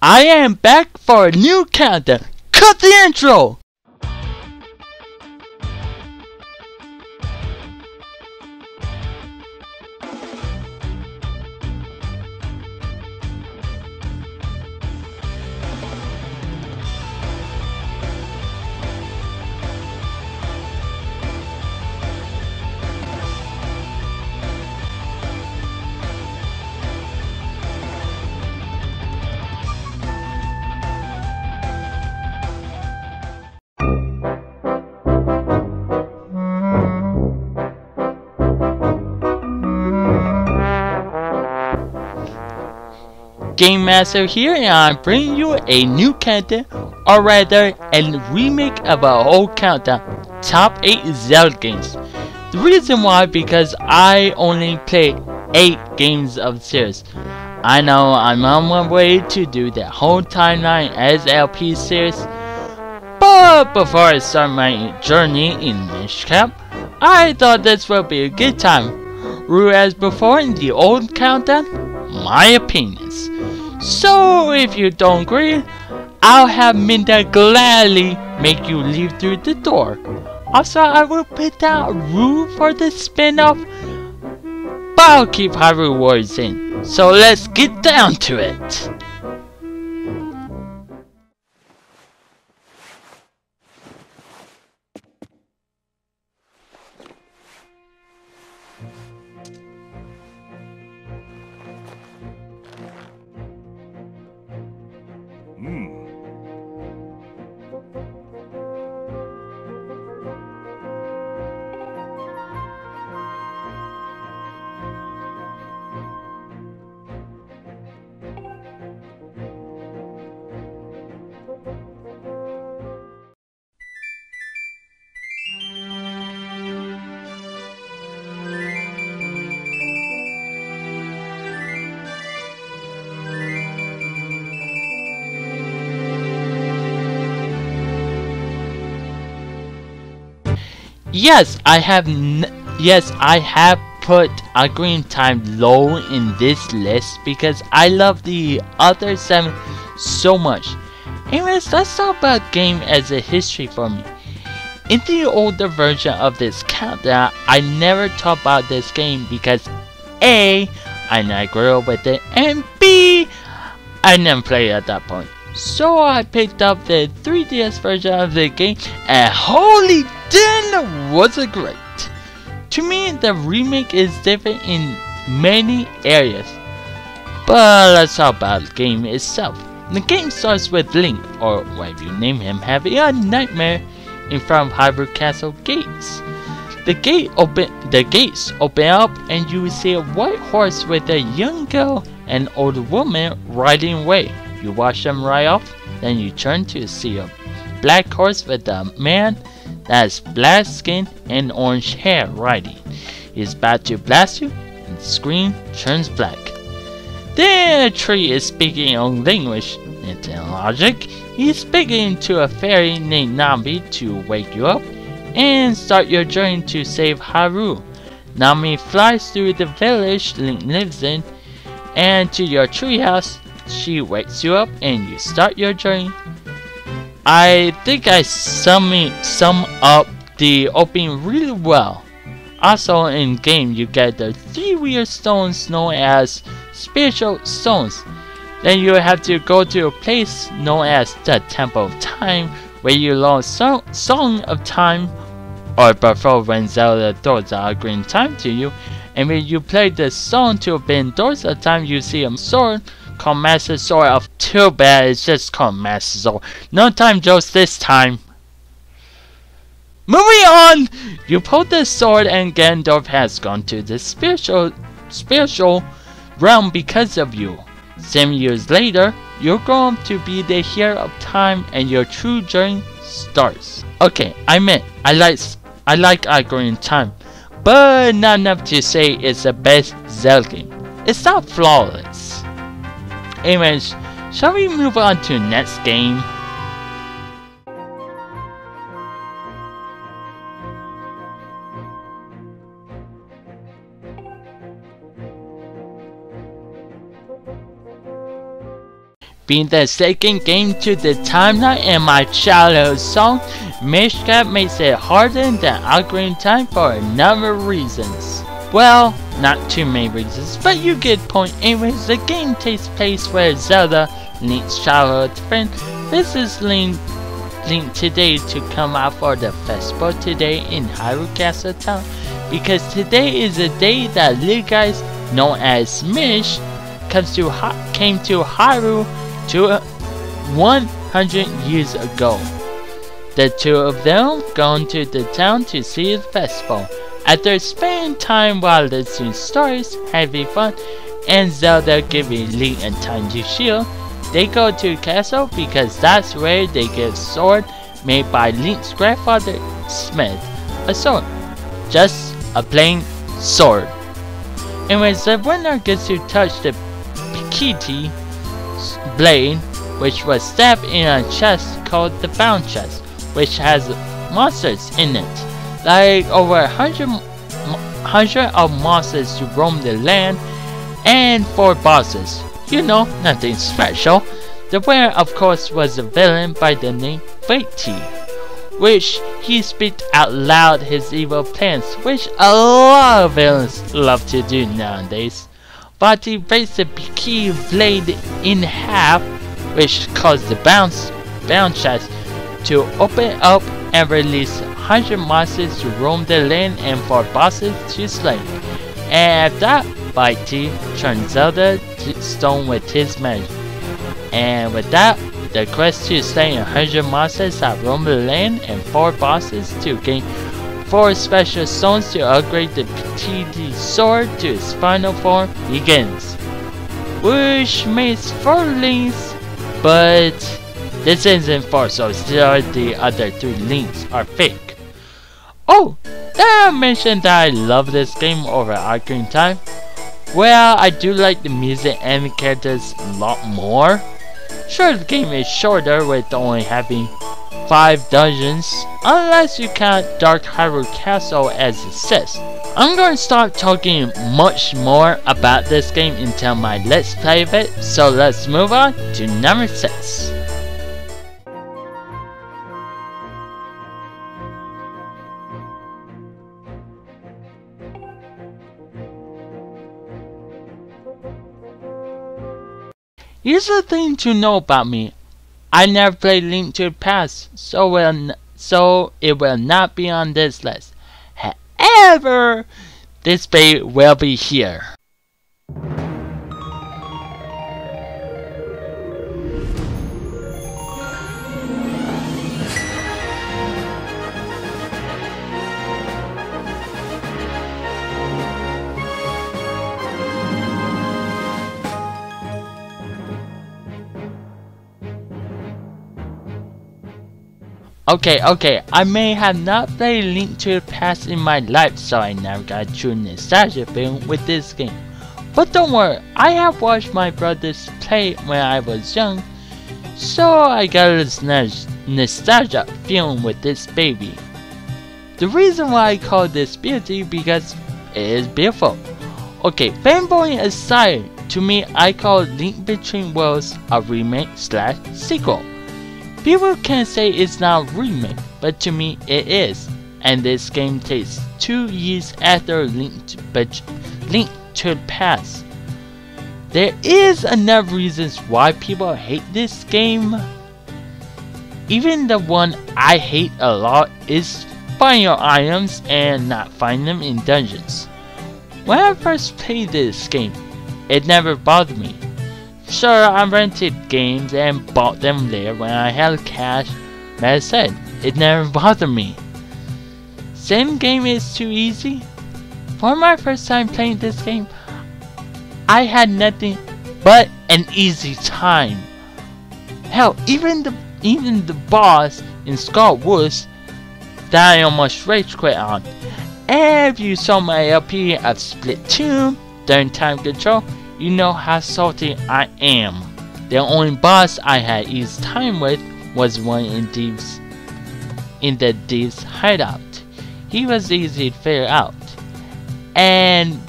I am back for a new countdown. Cut the intro! Game Master here, and I'm bringing you a new countdown, or rather a remake of an old countdown, top 8 Zelda games. The reason why, because I only played 8 games of the series. I know I'm on my way to do that whole timeline as LP series, but before I start my journey in this cap, I thought this would be a good time. Whereas before in the old countdown, my opinions. So if you don't agree, I'll have Minda gladly make you leave through the door. Also, I will put out a rule for the spin-off, but I'll keep Hyrule Warriors in. So let's get down to it. Yes, I have put a green time low in this list because I love the other 7 so much. Anyways, let's talk about game as a history for me. In the older version of this countdown, I never talk about this game because A, I never grew up with it, and B, I never played at that point. So I picked up the 3DS version of the game, and holy damn, was it great! To me, the remake is different in many areas. But let's talk about the game itself. The game starts with Link, or whatever you name him, having a nightmare in front of Hyrule Castle gates. The gates open up, and you see a white horse with a young girl and an old woman riding away. You watch them ride off, then you turn to see a black horse with a man that has black skin and orange hair riding. He's about to blast you, and the screen turns black. Then a tree is speaking on language. It's logic. He's speaking to a fairy named Nami to wake you up and start your journey to save Hyrule. Nami flies through the village Link lives in, and to your treehouse. She wakes you up and you start your journey. I think I sum up the opening really well. Also in game you get the 3 weird stones known as spiritual stones. Then you have to go to a place known as the Temple of Time, where you learn Song of Time, or before when Zelda throws a green time to you. And when you play the song to open doors of time, you see a sword called Master Sword of Too bad it's just called Master Sword. No time jokes this time. Moving on! You pull the sword and Ganondorf has gone to the spiritual realm because of you. 7 years later, you're going to be the hero of time and your true journey starts. Okay, I like Ocarina of Time, but not enough to say it's the best Zelda game. It's not flawless. Anyways, shall we move on to the next game? Being the second game to the timeline and my childhood song, Mishcap makes it harder than Ocarina of Time for a number of reasons. Well, not too many reasons, but you get the point. Anyways, the game takes place where Zelda, Link's childhood friend, visits Link today to come out for the festival today in Hyrule Castle Town, because today is the day that little guys known as Mish came to Hyrule 100 years ago. The two of them gone to the town to see the festival. After spending time while listening to stories, having fun, and Zelda giving Link a tiny shield, they go to the castle because that's where they get a sword made by Link's grandfather, Smith. A sword. Just a plain sword. Anyways, the winner gets to touch the Pikiti blade, which was stabbed in a chest called the Bound Chest, which has monsters in it. Like over 100 of monsters to roam the land, and 4 bosses. You know, nothing special. The winner, of course, was a villain by the name Vati, which he speaks out loud his evil plans, which a lot of villains love to do nowadays. Vati breaks the key blade in half, which caused the bound chest to open up and release 100 monsters to roam the land and 4 bosses to slay. And after that, Vati turned Zelda to stone with his magic. And with that, the quest to slay 100 monsters that roam the land and 4 bosses to gain 4 special stones to upgrade the Pikiti sword to its final form begins. Which makes 4 links, but this isn't 4, so still the other 3 links are fake. Oh, did I mention that I love this game over Ocarina of Time? Well, I do like the music and the characters a lot more. Sure, the game is shorter with only having 5 dungeons, unless you count Dark Hyrule Castle as it says. I'm going to start talking much more about this game until my let's play of it, so let's move on to number 6. Here's the thing to know about me. I never played Link to the Past, so it will not be on this list. However, this bait will be here. Okay, I may have not played Link to the Past in my life, so I never got a true nostalgia feeling with this game. But don't worry, I have watched my brothers play when I was young, so I got a nostalgia feeling with this baby. The reason why I call this beauty because it is beautiful. Okay, fanboying aside, to me I call Link Between Worlds a remake / sequel. People can say it's not a remake, but to me it is, and this game takes 2 years after Link to the Past. There is enough reasons why people hate this game. Even the one I hate a lot is finding your items and not finding them in dungeons. When I first played this game, it never bothered me. Sure, I rented games and bought them there when I had cash, but as I said, it never bothered me. Same game is too easy? For my first time playing this game, I had nothing but an easy time. Hell, even the boss in Skull Woods that I almost rage quit on. And if you saw my LP of Splatoon during time control, you know how salty I am. The only boss I had easy time with was one in the Thieves' hideout. He was easy to figure out. And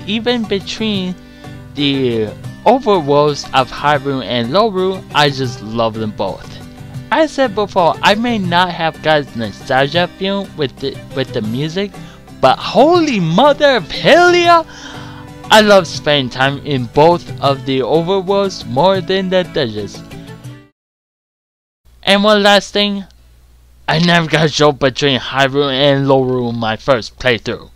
even between the overworlds of Hyrule and Lorule, I just love them both. I said before, I may not have got nostalgia feel with the music, but holy mother of Helia, I love spending time in both of the overworlds more than the dungeons. And one last thing, I never got shown between Hyrule and Lorule in my first playthrough.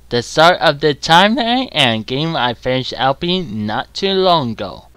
The start of the timeline and game I finished LP not too long ago.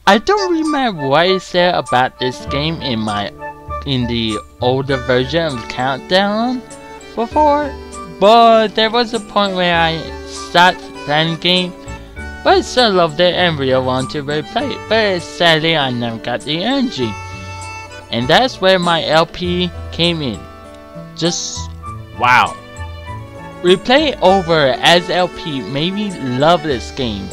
I don't remember what I said about this game in the older version of Countdown before, but there was a point where I stopped playing the game, but I still loved it and really wanted to replay it, but sadly I never got the energy. And that's where my LP came in. Just wow. Replay it over as LP made me love this game.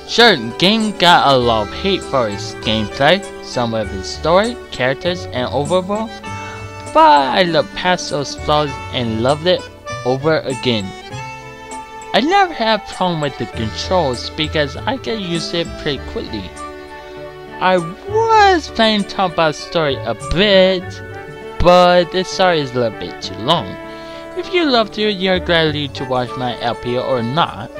Sure, the game got a lot of hate for its gameplay, some of its story, characters, and overall, but I looked past those flaws and loved it over again. I never had a problem with the controls because I get used to it pretty quickly. I was planning to talk about the story a bit, but the story is a little bit too long. If you love to, you're gladly to watch my LP or not.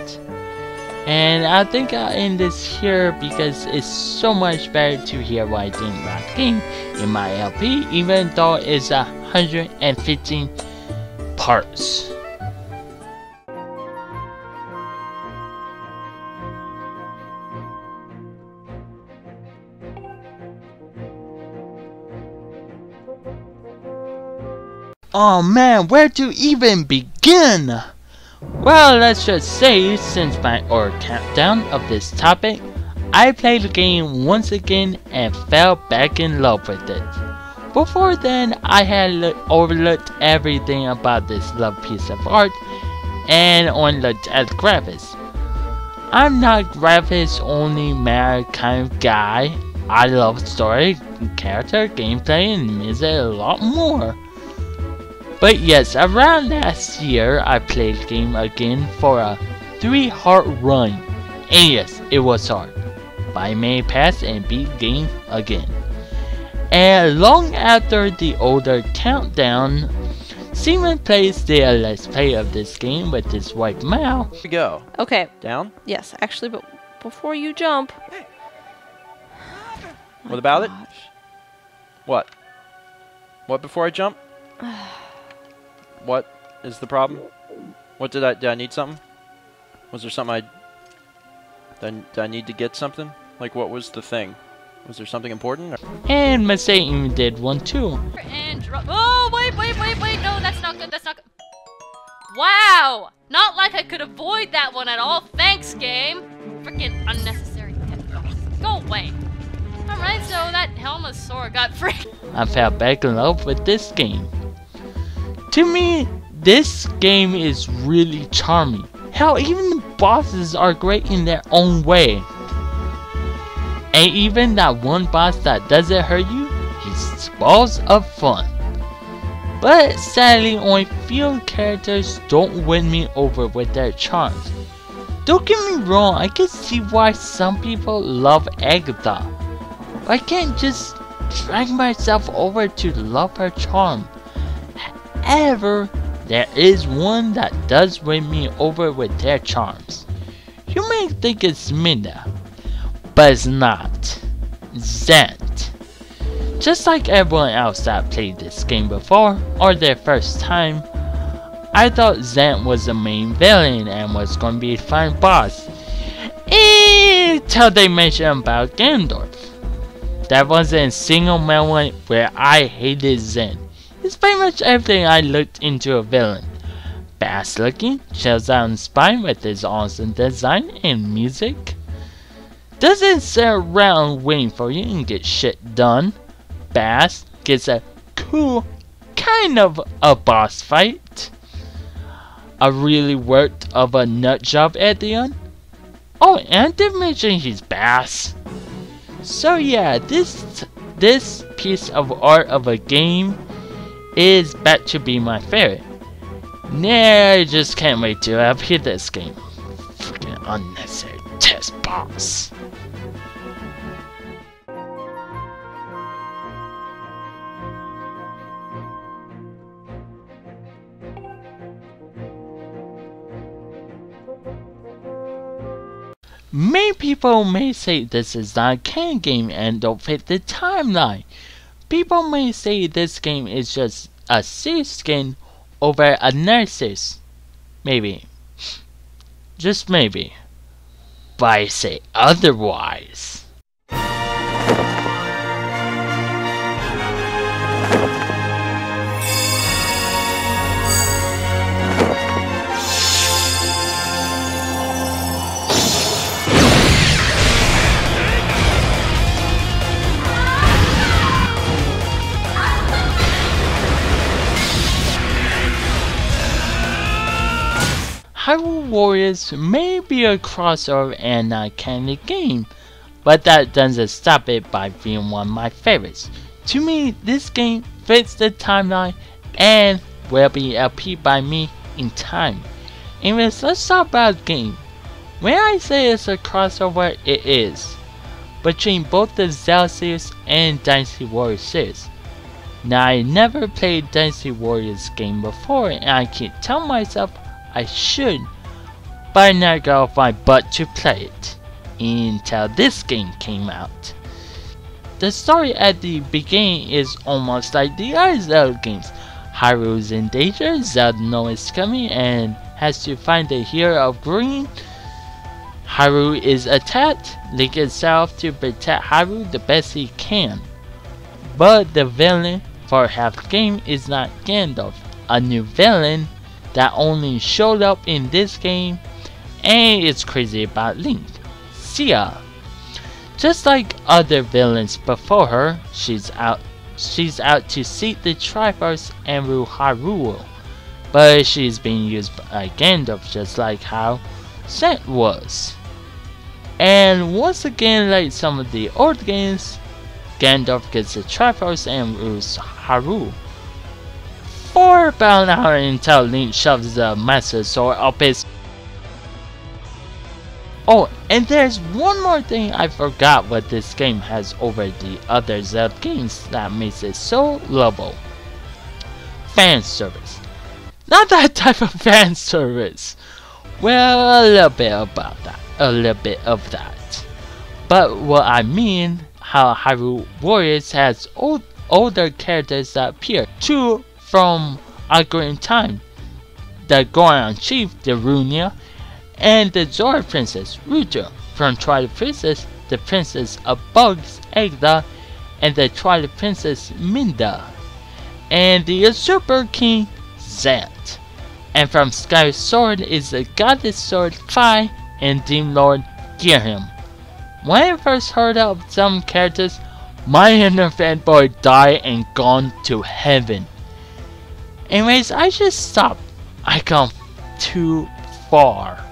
And I think I'll end this here because it's so much better to hear what I think about the game in my LP, even though it's 115 parts. Oh man, where to even begin? Well, let's just say, since my countdown of this topic, I played the game once again and fell back in love with it. Before then, I had overlooked everything about this loved piece of art and only looked at the graphics. I'm not graphics only matter kind of guy. I love story, character, gameplay, and music a lot more. But yes, around last year, I played the game again for a 3-hard run. And yes, it was hard. But I made it past and beat the game again. And long after the older countdown, Simon plays the let's play of this game with his wife Mal. Here we go. Okay. Down? Yes, actually, but before you jump... What about it? What? What before I jump? What is the problem? What did I need something? Was there something did I need to get something? Like what was the thing? Was there something important? And Masay did one too. And oh wait, no, that's not good, that's not good. Wow! Not like I could avoid that one at all. Thanks, game. Freaking unnecessary headphones. Go away. Alright, so that Helmasaur got free. I fell back in love with this game. To me, this game is really charming. Hell, even the bosses are great in their own way. And even that one boss that doesn't hurt you, he's balls of fun. But sadly, only few characters don't win me over with their charms. Don't get me wrong, I can see why some people love Agatha. I can't just drag myself over to love her charm. However, there is one that does win me over with their charms. You may think it's Minda, but it's not. Zant. Just like everyone else that played this game before, or their first time, I thought Zant was the main villain and was going to be a fine boss. Until they mentioned about Ganondorf. That wasn't a single moment where I hated Zant. It's pretty much everything I looked into a villain. Fast looking, chills out and spine with his awesome design and music. doesn't sit around waiting for you and get shit done. Bass gets a cool kind of a boss fight. A really worked of a nut job at the end. Oh, and I did mention he's Bass. So yeah, this piece of art of a game is back to be my favorite. Nah, I just can't wait to play this game. Freaking unnecessary test box. Many people may say this is not a canon game and don't fit the timeline. People may say this game is just a series skin over another series. Maybe. Just maybe. But I say otherwise. Hyrule Warriors may be a crossover and not a canon game, but that doesn't stop it by being one of my favorites. To me, this game fits the timeline and will be LP by me in time. Anyways, let's talk about the game. When I say it's a crossover, it is. Between both the Zelda series and Dynasty Warriors series. Now, I never played Dynasty Warriors game before and I keep telling myself I should, but I never got off my butt to play it until this game came out. The story at the beginning is almost like the other Zelda games. Hyrule's in danger, Zelda knows it's coming and has to find the hero of green. Hyrule is attacked, Link is set off to protect Hyrule the best he can. But the villain for half the game is not Gandalf, a new villain that only showed up in this game and is crazy about Link, Sia. Just like other villains before her, she's out to seek the Triforce and rule Hyrule, but she's being used by Gandalf just like how Sent was. And once again, like some of the old games, Gandalf gets the Triforce and rules Hyrule. For about an hour until Link shoves the Master Sword up his... Oh, and there's one more thing I forgot what this game has over the other Zelda games that makes it so lovable. Fan service. Not that type of fan service. Well, a little bit about that. A little bit of that. But what I mean, how Hyrule Warriors has older characters that appear. Two from Ocarina of Time, the Goron Chief, the Runia, and the Zora Princess, Ruto. From Twilight Princess, the Princess of Bugs, Egda, and the Twilight Princess, Minda, and the Usurper King, Zant. And from Sky Sword is the Goddess Sword, Fi, and Demon Lord, Girham. When I first heard of some characters, my inner fanboy died and gone to heaven. Anyways, I just stopped. I come too far.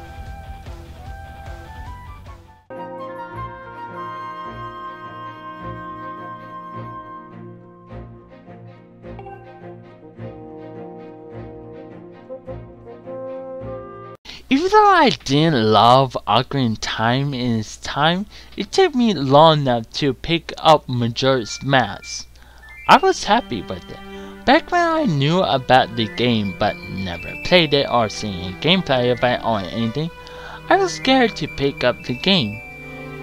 Even though I didn't love Ocarina of Time in its time, it took me long enough to pick up Majora's Mask. I was happy with it. Back when I knew about the game but never played it or seen any gameplay of it or anything, I was scared to pick up the game.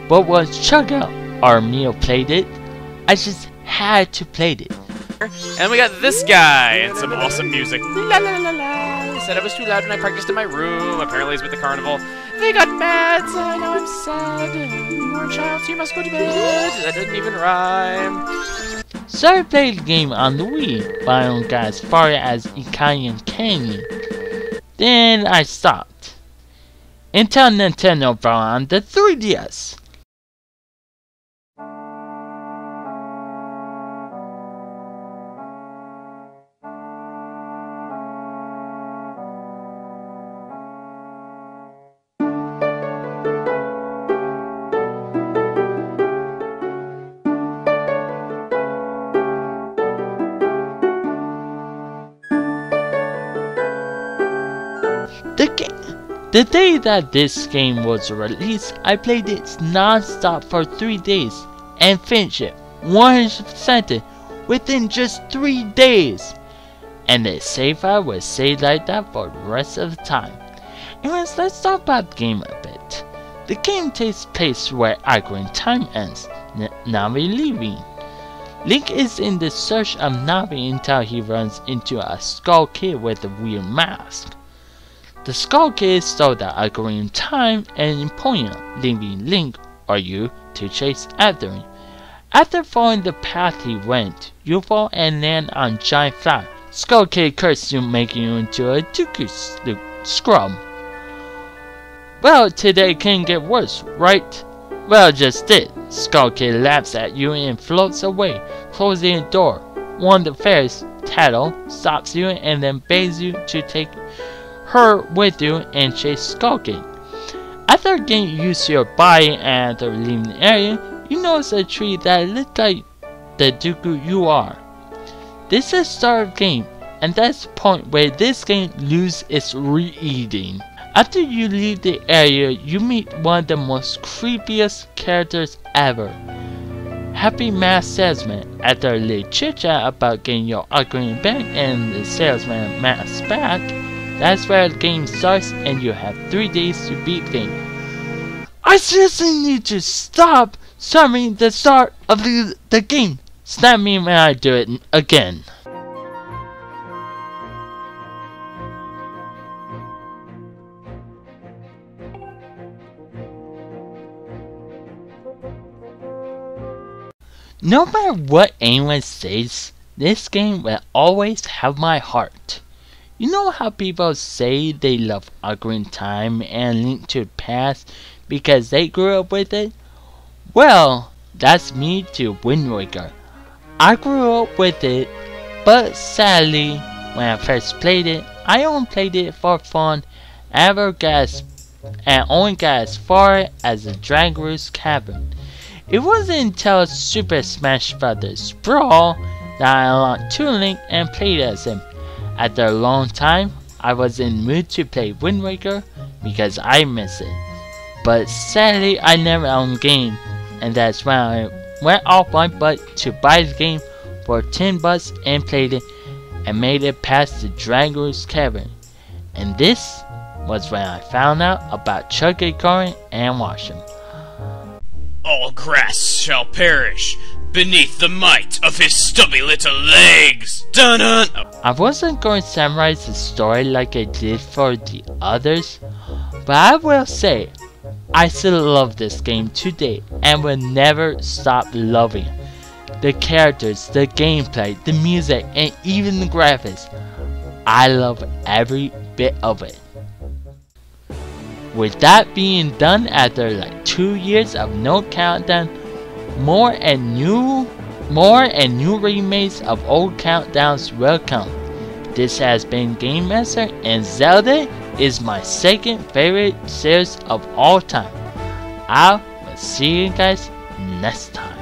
But once Chugga or Mio played it, I just had to play it. And we got this guy and some awesome music. La la la la. He said I was too loud when I practiced in my room. Apparently he's with the carnival. They got mad, so I know I'm sad. You are a child, so you must go to bed. That didn't even rhyme. So I played the game on the Wii, but I only got as far as Ikayan Canyon. Then I stopped. Until Nintendo brought on the 3DS. The day that this game was released, I played it non-stop for 3 days and finished it 100% within just 3 days. And the save file will stay like that for the rest of the time. Anyways, let's talk about the game a bit. The game takes place where Ocarina of Time ends, Navi leaving. Link is in the search of Navi until he runs into a Skull Kid with a weird mask. The Skull Kid stole the Ocarina of Time and Empoleon, leaving Link, or you, to chase after him. After following the path he went, you fall and land on a giant flower. Skull Kid curses you, making you into a Dooku scrub. Well, today couldn't get worse, right? Well, it just did. Skull Kid laughs at you and floats away, closing the door. One of the fairies, Tattle, stops you and then begs you to take her with you and chase Skull Kid. After getting used to your body and after leaving the area, you notice a tree that looks like the Dooku you are. This is the start of the game, and that's the point where this game loses its reading. After you leave the area, you meet one of the most creepiest characters ever. Happy Mask Salesman. After a little chit chat about getting your Ocarina back and the salesman mask back, that's where the game starts and you have 3 days to beat the game. I seriously need to stop starting the start of the game. Snap me when I do it again. No matter what anyone says, this game will always have my heart. You know how people say they love Ocarina of Time and Link to the Past because they grew up with it? Well, that's me to Wind Waker. I grew up with it, but sadly, when I first played it, I only played it for fun and only got as far as the Dragon's Cavern. It wasn't until Super Smash Bros. Brawl that I unlocked Toon Link and played as him. After a long time, I was in the mood to play Wind Waker because I miss it. But sadly, I never owned the game, and that's when I went off my butt to buy the game for $10 and played it and made it past the Dragon's Cavern. And this was when I found out about Chucky Current and watched him. All grass shall perish beneath the might of his stubby little legs. Dun-dun! Oh. I wasn't going to summarize the story like I did for the others, but I will say, I still love this game today and will never stop loving it. The characters, the gameplay, the music, and even the graphics. I love every bit of it. With that being done, after like 2 years of no countdown, more and new remakes of old countdowns will come. This has been Game Master, and Zelda is my second favorite series of all time. I will see you guys next time.